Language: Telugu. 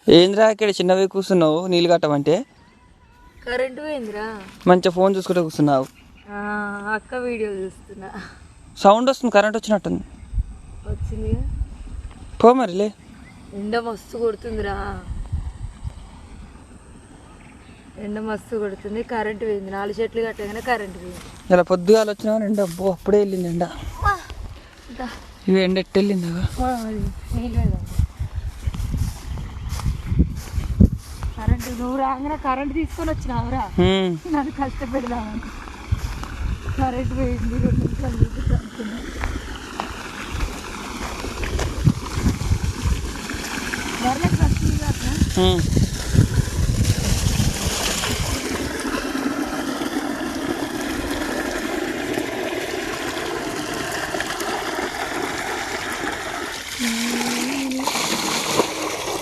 ఏంద్రా ఇక్కడ చిన్నవి కూర్చున్నావు నీళ్ళు కట్టమంటే కరెంటు పోయిందిరా. మంచిగా ఫోన్ చూసుకుంటే కూర్చున్నావు. అక్క వీడియో చూస్తున్నా. సౌండ్ వస్తుంది, కరెంట్ వచ్చినట్టుంది. వచ్చింది పో మరిలే. ఎండ మస్తు కొడుతుందిరా, ఎండ మస్తు కొడుతుంది. కరెంటు పోయింది, 4 చెట్లు కట్టగానే కరెంటు పోయింది. ఇలా పొద్దుగాల వచ్చినా ఎండ అబ్బో అప్పుడే వెళ్ళింది ఎండ. ఇవి ఎండ ఎట్టు వెళ్ళింది నీళ్ళు పెడదాం. కరెంటు నువ్వు రాగానే కరెంటు తీసుకొని వచ్చినావురా, నన్ను కష్టపెడదామని. కరెంటు పోయింది, 2 నిమిషాలు అనుకున్నా. బర్రెలకు వస్తుంది కదా.